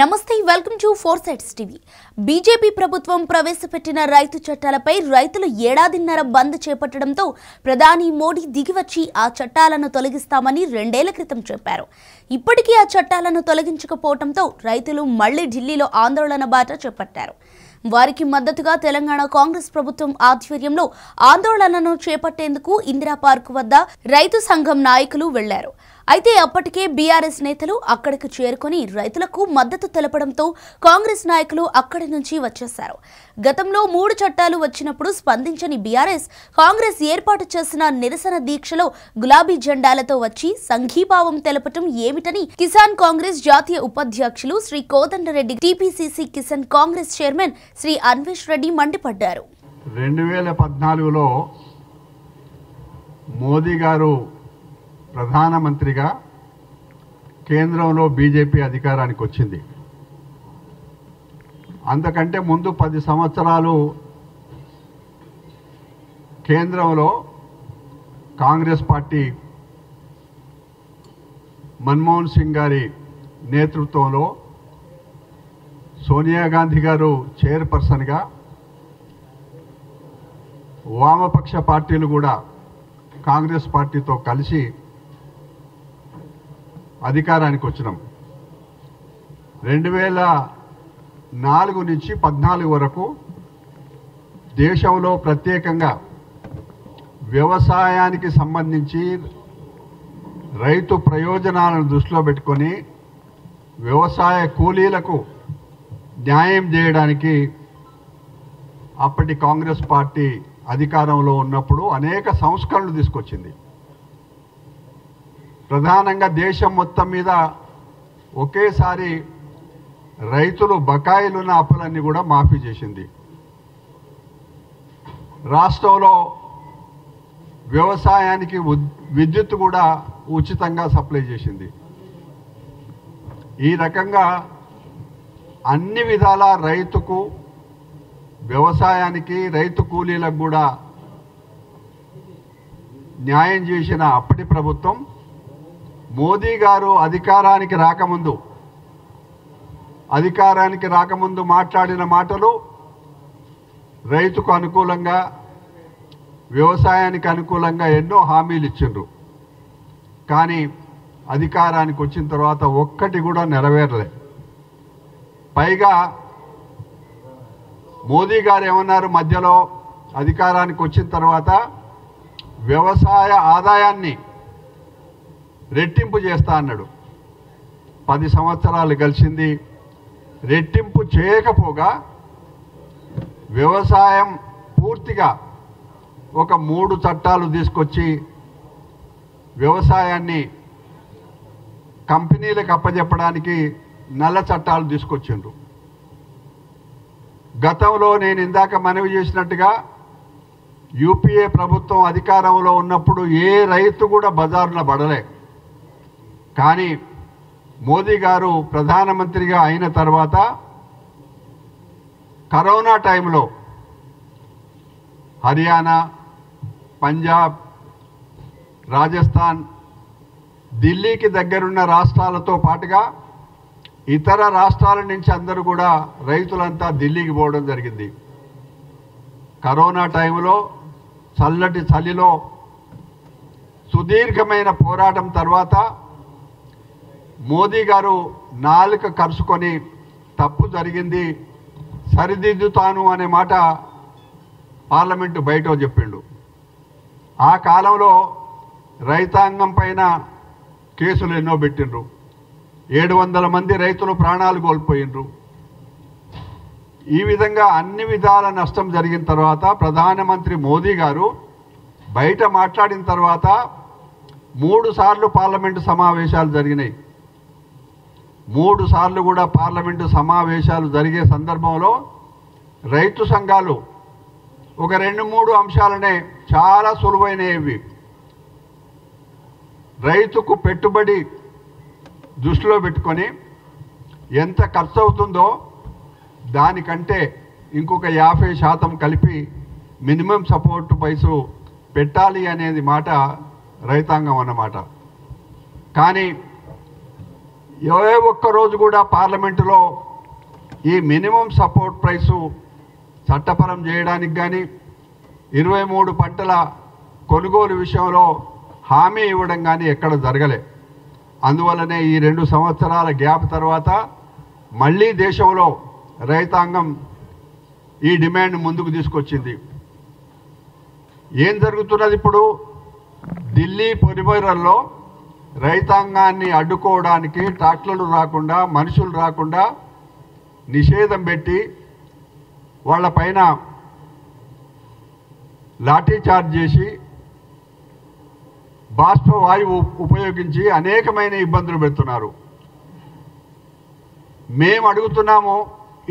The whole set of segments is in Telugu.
నమస్తే welcome to four sides TV. BJP ప్రభుత్వం ప్రవేశపెట్టిన రైతు చట్టాలపై రైతులు ఏడాదిన్నర బంద్ చేపట్టడంతో ప్రధాని మోడీ దిగివచ్చి ఆ చట్టాలను తొలగిస్తామని 2 ఏళ్ల క్రితం చెప్పారు. ఇప్పటికీ ఆ చట్టాలను తొలగించకపోవడంతో రైతులు మళ్లీ ఢిల్లీలో ఆందోళన బాట చేపట్టారు. వారికి మద్దతుగా తెలంగాణ కాంగ్రెస్ ప్రభుత్వం ఆధ్వర్యంలో ఆందోళనను చేపట్టేందుకు ఇందిరా పార్క్ వద్ద రైతు సంఘం నాయకులు వెళ్లారు. అయితే అప్పటికే బీఆర్ఎస్ నేతలు అక్కడికి చేరుకొని రైతులకు మద్దతు తెలపడంతో కాంగ్రెస్ నాయకులు అక్కడి నుంచి వచ్చేశారు. గతంలో 3 చట్టాలు వచ్చినప్పుడు స్పందించని బీఆర్ఎస్ కాంగ్రెస్ ఏర్పాటు చేసిన నిరసన దీక్షలో గులాబీ జెండాలతో వచ్చి సంఘీభావం తెలపటం ఏమిటని కిసాన్ కాంగ్రెస్ జాతీయ ఉపాధ్యక్షులు శ్రీ కోదండరెడ్డి, టీపీసీసీ కిసాన్ కాంగ్రెస్ చైర్మన్ శ్రీ అన్వేష్ రెడ్డి మండిపడ్డారు. 2014లో మోదీ గారు ప్రధానమంత్రిగా కేంద్రంలో బీజేపీ అధికారానికి వచ్చింది. అంతకంటే ముందు 10 సంవత్సరాలు కేంద్రంలో కాంగ్రెస్ పార్టీ మన్మోహన్ సింగ్ గారి నేతృత్వంలో సోనియా గాంధీ గారు చైర్పర్సన్గా, వామపక్ష పార్టీలు కూడా కాంగ్రెస్ పార్టీతో కలిసి అధికారానికి వచ్చినాం. 2004 నుంచి 14 వరకు దేశంలో ప్రత్యేకంగా వ్యవసాయానికి సంబంధించి రైతు ప్రయోజనాలను దృష్టిలో పెట్టుకొని వ్యవసాయ కూలీలకు న్యాయం చేయడానికి అప్పటి కాంగ్రెస్ పార్టీ అధికారంలో ఉన్నప్పుడు అనేక సంస్కరణలు తీసుకొచ్చింది. ప్రధానంగా దేశం మొత్తం మీద ఒకేసారి రైతులు బకాయిలున్న అప్పులన్నీ కూడా మాఫీ చేసింది. రాష్ట్రంలో వ్యవసాయానికి విద్యుత్ కూడా ఉచితంగా సప్లై చేసింది. ఈ రకంగా అన్ని విధాల రైతుకు, వ్యవసాయానికి, రైతు కూలీలకు కూడా న్యాయం చేసిన అప్పటి ప్రభుత్వం మోదీ గారు అధికారానికి రాకముందు మాట్లాడిన మాటలు రైతుకు అనుకూలంగా, వ్యవసాయానికి అనుకూలంగా ఎన్నో హామీలు ఇచ్చిండ్రు. కానీ అధికారానికి వచ్చిన తర్వాత ఒక్కటి కూడా నెరవేరలే. పైగా మోదీ గారు ఏమన్నారు, మధ్యలో అధికారానికి వచ్చిన తర్వాత వ్యవసాయ ఆదాయాన్ని రెట్టింపు చేస్తా అన్నాడు. 10 సంవత్సరాలు గడిచింది, రెట్టింపు చేయకపోగా వ్యవసాయం పూర్తిగా ఒక 3 చట్టాలు తీసుకొచ్చి వ్యవసాయాన్ని కంపెనీలకు అప్పచెప్పడానికి నల్ల చట్టాలు తీసుకొచ్చిండ్రు. గతంలో నేను ఇందాక మనవి చేసినట్టుగా యూపీఏ ప్రభుత్వం అధికారంలో ఉన్నప్పుడు ఏ రైతు కూడా బజారున పడలే. కానీ మోదీ గారు ప్రధానమంత్రిగా అయిన తర్వాత కరోనా టైంలో హర్యానా, పంజాబ్, రాజస్థాన్, ఢిల్లీకి దగ్గరున్న రాష్ట్రాలతో పాటుగా ఇతర రాష్ట్రాల నుంచి అందరూ కూడా రైతులంతా ఢిల్లీకి పోవడం జరిగింది. కరోనా టైంలో చల్లటి చలిలో సుదీర్ఘమైన పోరాటం తర్వాత మోదీ గారు నాలుక కరుచుకొని తప్పు జరిగింది, సరిదిద్దుతాను అనే మాట పార్లమెంటు బయట చెప్పిండు. ఆ కాలంలో రైతాంగం పైన కేసులు ఎన్నో పెట్టిండ్రు. 700 మంది రైతులు ప్రాణాలు కోల్పోయిండ్రు. ఈ విధంగా అన్ని విధాల నష్టం జరిగిన తర్వాత ప్రధానమంత్రి మోదీ గారు బయట మాట్లాడిన తర్వాత 3 సార్లు పార్లమెంటు సమావేశాలు జరిగినాయి. 3 సార్లు కూడా పార్లమెంటు సమావేశాలు జరిగే సందర్భంలో రైతు సంఘాలు ఒక 2-3 అంశాలనే చాలా సులువైనవి, రైతుకు పెట్టుబడి దృష్టిలో పెట్టుకొని ఎంత ఖర్చు అవుతుందో దానికంటే ఇంకొక 50% కలిపి మినిమం సపోర్ట్ ప్రైసు పెట్టాలి అనేది మాట రైతాంగం అన్నమాట. కానీ ఏ ఒక్క రోజు కూడా పార్లమెంటులో ఈ మినిమం సపోర్ట్ ప్రైసు చట్టపరం చేయడానికి కానీ 23 పంటల కొనుగోలు విషయంలో హామీ ఇవ్వడం కానీ ఎక్కడ జరగలే. అందువల్లనే ఈ 2 సంవత్సరాల గ్యాప్ తర్వాత మళ్ళీ దేశంలో రైతాంగం ఈ డిమాండ్ ముందుకు తీసుకొచ్చింది. ఏం జరుగుతున్నది ఇప్పుడు? ఢిల్లీ పొలిమేరల్లో రైతాంగాన్ని అడ్డుకోవడానికి ట్రాక్టర్లు రాకుండా, మనుషులు రాకుండా నిషేధం పెట్టి వాళ్ళపైన లాఠీ చార్జ్ చేసి బాష్పవాయువు ఉపయోగించి అనేకమైన ఇబ్బందులు పెడుతున్నారు. మేము అడుగుతున్నాము,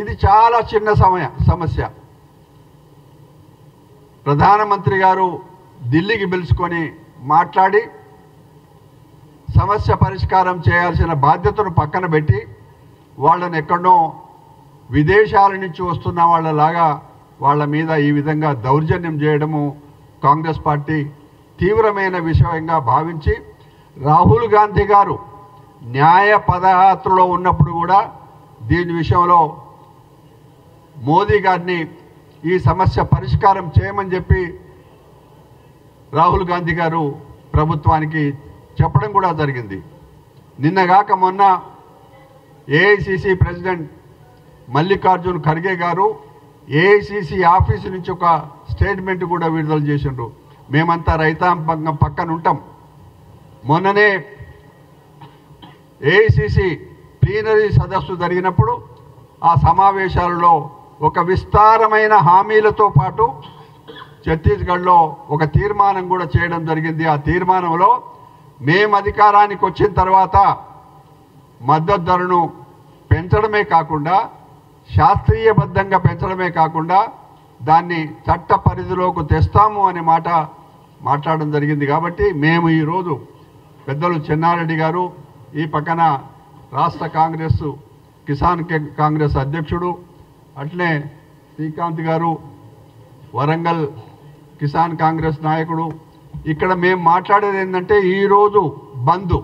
ఇది చాలా చిన్న సమస్య. ప్రధానమంత్రి గారు ఢిల్లీకి పిలుచుకొని మాట్లాడి సమస్య పరిష్కారం చేయాల్సిన బాధ్యతను పక్కన పెట్టి వాళ్ళని ఎక్కడో విదేశాల నుంచి వస్తున్న వాళ్ళలాగా వాళ్ళ మీద ఈ విధంగా దౌర్జన్యం చేయడము కాంగ్రెస్ పార్టీ తీవ్రమైన విషయంగా భావించి, రాహుల్ గాంధీ గారు న్యాయ పదయాత్రలో ఉన్నప్పుడు కూడా దీని విషయంలో మోదీ గారిని ఈ సమస్య పరిష్కారం చేయమని చెప్పి రాహుల్ గాంధీ గారు ప్రభుత్వానికి చెప్పడం కూడా జరిగింది. నిన్నగాక మొన్న ఏఐసిసి ప్రెసిడెంట్ మల్లికార్జున్ ఖర్గే గారు ఏఐసిసి ఆఫీసు నుంచి ఒక స్టేట్మెంట్ కూడా విడుదల చేసిండ్రు. మేమంతా రైతాంగం పక్కన ఉంటాం. మొన్ననే ఏఐసిసి ప్లీనరీ సదస్సు జరిగినప్పుడు ఆ సమావేశాలలో ఒక విస్తారమైన హామీలతో పాటు ఛత్తీస్గఢ్లో ఒక తీర్మానం కూడా చేయడం జరిగింది. ఆ తీర్మానంలో మేము అధికారానికి వచ్చిన తర్వాత మద్దతు ధరను పెంచడమే కాకుండా, శాస్త్రీయబద్ధంగా పెంచడమే కాకుండా దాన్ని చట్ట పరిధిలోకి తెస్తాము అనే మాట మాట్లాడడం జరిగింది. కాబట్టి మేము ఈరోజు పెద్దలు చెన్నారెడ్డి గారు, ఈ పక్కన రాష్ట్ర కాంగ్రెస్ కిసాన్ కాంగ్రెస్ అధ్యక్షుడు, అట్లే శ్రీకాంత్ గారు వరంగల్ కిసాన్ కాంగ్రెస్ నాయకుడు, ఇక్కడ మేము మాట్లాడేది ఏంటంటే ఈరోజు బంద్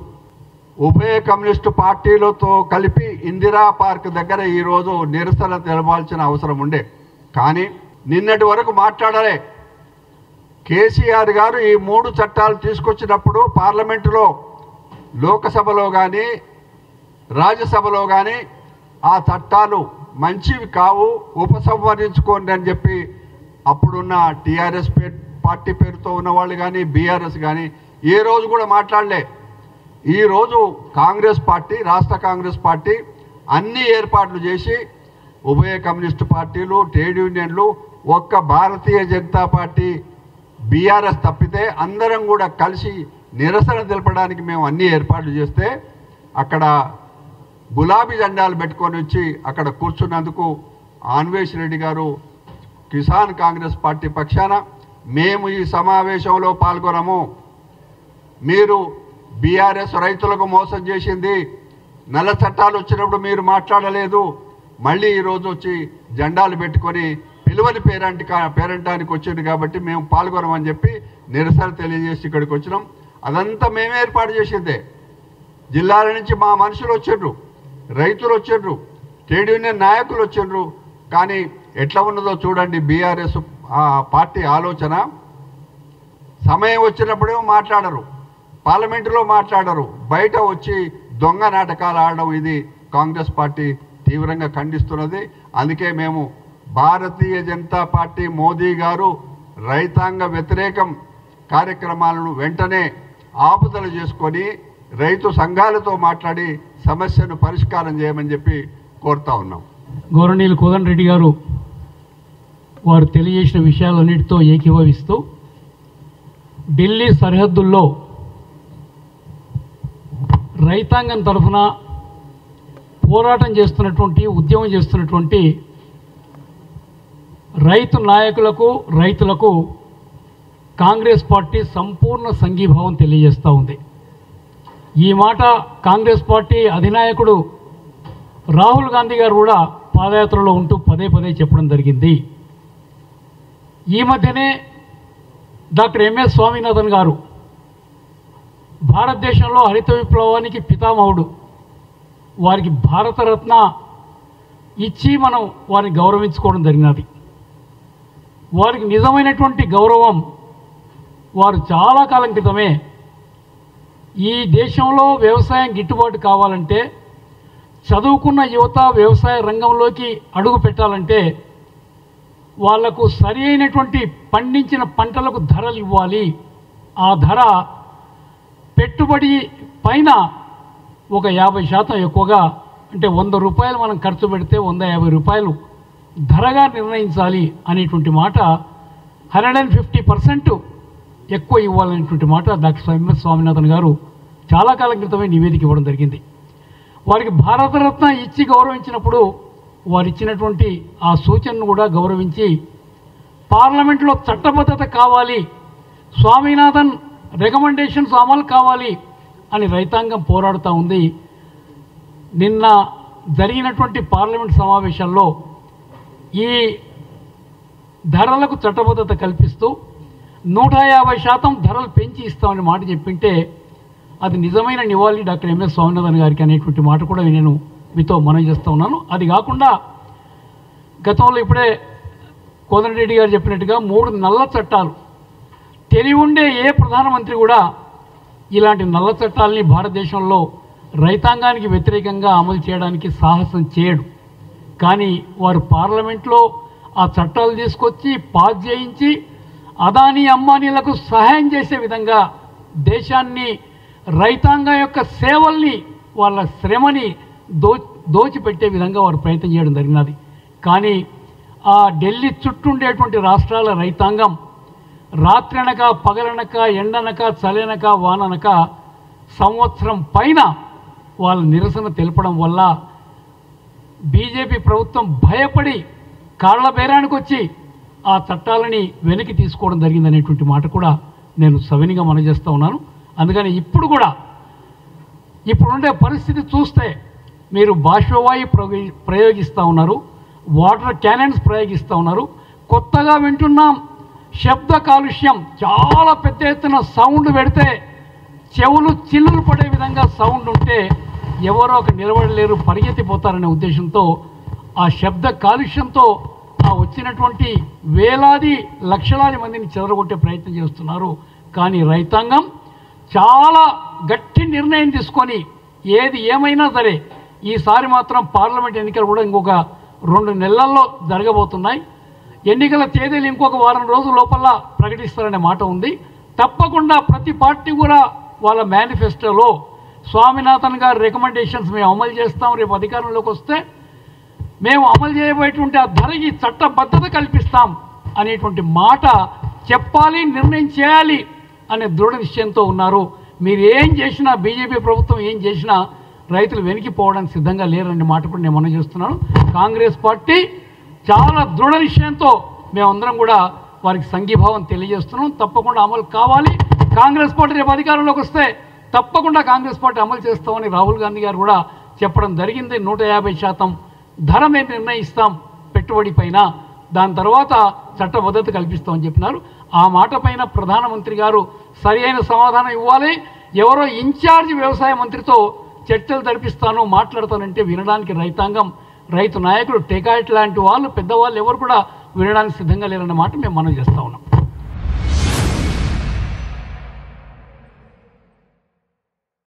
ఉభయ కమ్యూనిస్టు పార్టీలతో కలిపి ఇందిరా పార్క్ దగ్గర ఈరోజు నిరసన తెలపాల్సిన అవసరం ఉండే. కానీ నిన్నటి వరకు మాట్లాడలే. కేసీఆర్ గారు ఈ 3 చట్టాలు తీసుకొచ్చినప్పుడు పార్లమెంటులో, లోకసభలో కానీ రాజ్యసభలో కానీ ఆ చట్టాలు మంచివి కావు, ఉపసంహరించుకోండి అని చెప్పి అప్పుడున్న టీఆర్ఎస్ పార్టీ పేరుతో ఉన్నవాళ్ళు కానీ బీఆర్ఎస్ కానీ ఏ రోజు కూడా మాట్లాడలే. ఈరోజు కాంగ్రెస్ పార్టీ, రాష్ట్ర కాంగ్రెస్ పార్టీ అన్ని ఏర్పాట్లు చేసి ఉభయ కమ్యూనిస్టు పార్టీలు, ట్రేడ్ యూనియన్లు, ఒక్క భారతీయ జనతా పార్టీ బీఆర్ఎస్ తప్పితే అందరం కూడా కలిసి నిరసన తెలపడానికి మేము అన్ని ఏర్పాట్లు చేస్తే అక్కడ గులాబీ జెండాలు పెట్టుకొని వచ్చి అక్కడ కూర్చున్నందుకు ఆన్వేష్ రెడ్డి గారు కిసాన్ కాంగ్రెస్ పార్టీ పక్షాన మేము ఈ సమావేశంలో పాల్గొనము, మీరు బీఆర్ఎస్ రైతులకు మోసం చేసింది, నల్ల చట్టాలు వచ్చినప్పుడు మీరు మాట్లాడలేదు, మళ్ళీ ఈరోజు వచ్చి జెండాలు పెట్టుకొని పిలువని పేరంటానికి వచ్చింది కాబట్టి మేము పాల్గొనమని చెప్పి నిరసన తెలియజేసి ఇక్కడికి వచ్చినాం. అదంతా మేమే ఏర్పాటు చేసిందే. జిల్లాల నుంచి మా మనుషులు వచ్చిండ్రు, రైతులు వచ్చిండ్రు, ట్రేడ్ యూనియన్ నాయకులు వచ్చిండ్రు. కానీ ఎట్లా ఉన్నదో చూడండి బీఆర్ఎస్ పార్టీ ఆలోచన. సమయం వచ్చినప్పుడేమో మాట్లాడరు, పార్లమెంటులో మాట్లాడరు, బయట వచ్చి దొంగ నాటకాలు ఆడడం ఇది కాంగ్రెస్ పార్టీ తీవ్రంగా ఖండిస్తున్నది. అందుకే మేము భారతీయ జనతా పార్టీ మోదీ గారు రైతాంగ వ్యతిరేకం కార్యక్రమాలను వెంటనే ఆపుదల చేసుకొని రైతు సంఘాలతో మాట్లాడి సమస్యను పరిష్కారం చేయమని చెప్పి కోరుతా ఉన్నాం. గౌరవనీయులు కోదండరెడ్డి గారు వారు తెలియజేసిన విషయాలన్నిటితో ఏకీభవిస్తూ ఢిల్లీ సరిహద్దుల్లో రైతాంగం తరఫున పోరాటం చేస్తున్నటువంటి, ఉద్యమం చేస్తున్నటువంటి రైతు నాయకులకు, రైతులకు కాంగ్రెస్ పార్టీ సంపూర్ణ సంఘీభావం తెలియజేస్తూ ఉంది. ఈ మాట కాంగ్రెస్ పార్టీ అధినాయకుడు రాహుల్ గాంధీ గారు కూడా పాదయాత్రలో ఉంటూ పదే పదే చెప్పడం జరిగింది. ఈ మధ్యనే డాక్టర్ ఎంఎస్ స్వామినాథన్ గారు భారతదేశంలో హరిత విప్లవానికి పితామహుడు, వారికి భారతరత్న ఇచ్చి మనం వారిని గౌరవించుకోవడం జరిగినది. వారికి నిజమైనటువంటి గౌరవం వారు చాలా కాలం క్రితమే ఈ దేశంలో వ్యవసాయం గిట్టుబాటు కావాలంటే, చదువుకున్న యువత వ్యవసాయ రంగంలోకి అడుగు పెట్టాలంటే వాళ్లకు సరి అయినటువంటి పండించిన పంటలకు ధరలు ఇవ్వాలి. ఆ ధర పెట్టుబడి పైన ఒక 50% ఎక్కువగా, అంటే 100 రూపాయలు మనం ఖర్చు పెడితే 150 రూపాయలు ధరగా నిర్ణయించాలి అనేటువంటి మాట, 150% ఎక్కువ ఇవ్వాలనేటువంటి మాట డాక్టర్ ఎంఎస్ స్వామినాథన్ గారు చాలా కాలం క్రితమే నివేదిక ఇవ్వడం జరిగింది. వారికి భారతరత్న ఇచ్చి గౌరవించినప్పుడు వారు ఇచ్చినటువంటి ఆ సూచనను కూడా గౌరవించి పార్లమెంట్లో చట్టబద్ధత కావాలి, స్వామినాథన్ రికమెండేషన్స్ అమలు కావాలి అని రైతాంగం పోరాడుతూ ఉంది. నిన్న జరిగినటువంటి పార్లమెంట్ సమావేశాల్లో ఈ ధరలకు చట్టబద్ధత కల్పిస్తూ 150% ధరలు పెంచి ఇస్తామని మాట చెప్పింటే అది నిజమైన నివాళి డాక్టర్ ఎంఎస్ స్వామినాథన్ గారికి అనేటువంటి మాట కూడా నేను మీతో మనవి చేస్తూ ఉన్నాను. అది కాకుండా గతంలో ఇప్పుడే కోదండరెడ్డి గారు చెప్పినట్టుగా 3 నల్ల చట్టాలు, తెలివి ఉండే ఏ ప్రధానమంత్రి కూడా ఇలాంటి నల్ల చట్టాలని భారతదేశంలో రైతాంగానికి వ్యతిరేకంగా అమలు చేయడానికి సాహసం చేయడు. కానీ వారు పార్లమెంట్లో ఆ చట్టాలు తీసుకొచ్చి పాస్ చేయించి అదానీ అంబానీలకు సహాయం చేసే విధంగా దేశాన్ని, రైతాంగం యొక్క సేవల్ని, వాళ్ళ శ్రమని దోచిపెట్టే విధంగా వారు ప్రయత్నం చేయడం జరిగినది. కానీ ఆ ఢిల్లీ చుట్టూ ఉండేటువంటి రాష్ట్రాల రైతాంగం రాత్రనక పగలనక ఎండనక చలనక వాననక సంవత్సరం పైన వాళ్ళ నిరసన తెలపడం వల్ల బీజేపీ ప్రభుత్వం భయపడి కాళ్ల బేరానికి వచ్చి ఆ చట్టాలని వెనక్కి తీసుకోవడం జరిగిందనేటువంటి మాట కూడా నేను సవినిగా మనవి చేస్తూ ఉన్నాను. అందుకని ఇప్పుడు కూడా ఇప్పుడుండే పరిస్థితి చూస్తే మీరు బాష్పవాయు ప్రయోగిస్తూ ఉన్నారు, వాటర్ క్యానన్స్ ప్రయోగిస్తూ ఉన్నారు. కొత్తగా వింటున్నాం శబ్ద కాలుష్యం, చాలా పెద్ద ఎత్తున సౌండ్ పెడితే చెవులు చిల్లులు పడే విధంగా సౌండ్ ఉంటే ఎవరో ఒక నిలబడలేరు, పరిగెత్తిపోతారనే ఉద్దేశంతో ఆ శబ్ద కాలుష్యంతో ఆ వచ్చినటువంటి వేలాది లక్షలాది మందిని చెదరగొట్టే ప్రయత్నం చేస్తున్నారు. కానీ రైతాంగం చాలా గట్టి నిర్ణయం తీసుకొని ఏది ఏమైనా సరే ఈసారి మాత్రం పార్లమెంట్ ఎన్నికలు కూడా ఇంకొక 2 నెలల్లో జరగబోతున్నాయి. ఎన్నికల తేదీలు ఇంకొక వారం రోజుల లోపల ప్రకటిస్తారనే మాట ఉంది. తప్పకుండా ప్రతి పార్టీ కూడా వాళ్ళ మేనిఫెస్టోలో స్వామినాథన్ గారి రికమెండేషన్స్ మేము అమలు చేస్తాం, రేపు అధికారంలోకి వస్తే మేము అమలు చేయబోయేటువంటి ఆ ధరకి చట్టబద్ధత కల్పిస్తాం అనేటువంటి మాట చెప్పాలి, నిర్ణయం చేయాలి అనే దృఢ నిశ్చయంతో ఉన్నారు. మీరు ఏం చేసినా, బీజేపీ ప్రభుత్వం ఏం చేసినా రైతులు వెనక్కిపోవడానికి సిద్ధంగా లేరనే మాట కూడా నేను మనం చేస్తున్నాను. కాంగ్రెస్ పార్టీ చాలా దృఢ నిశ్చయంతో మేమందరం కూడా వారికి సంఘీభావం తెలియజేస్తున్నాం. తప్పకుండా అమలు కావాలి. కాంగ్రెస్ పార్టీ రేపు అధికారంలోకి వస్తే తప్పకుండా కాంగ్రెస్ పార్టీ అమలు చేస్తామని రాహుల్ గాంధీ గారు కూడా చెప్పడం జరిగింది. 150% ధర మేము నిర్ణయిస్తాం పెట్టుబడి పైన, దాని తర్వాత చట్టబద్ధత కల్పిస్తామని చెప్పినారు. ఆ మాట పైన ప్రధానమంత్రి గారు సరి అయిన సమాధానం ఇవ్వాలి. ఎవరో ఇన్ఛార్జ్ వ్యవసాయ మంత్రితో చర్చలు జరిపిస్తాను, మాట్లాడతానంటే వినడానికి రైతాంగం, రైతు నాయకులు, టెకాయిట్ లాంటి వాళ్ళు, పెద్దవాళ్ళు ఎవరు కూడా వినడానికి సిద్ధంగా లేరన్న మాట మేము మనం చేస్తూ ఉన్నాం.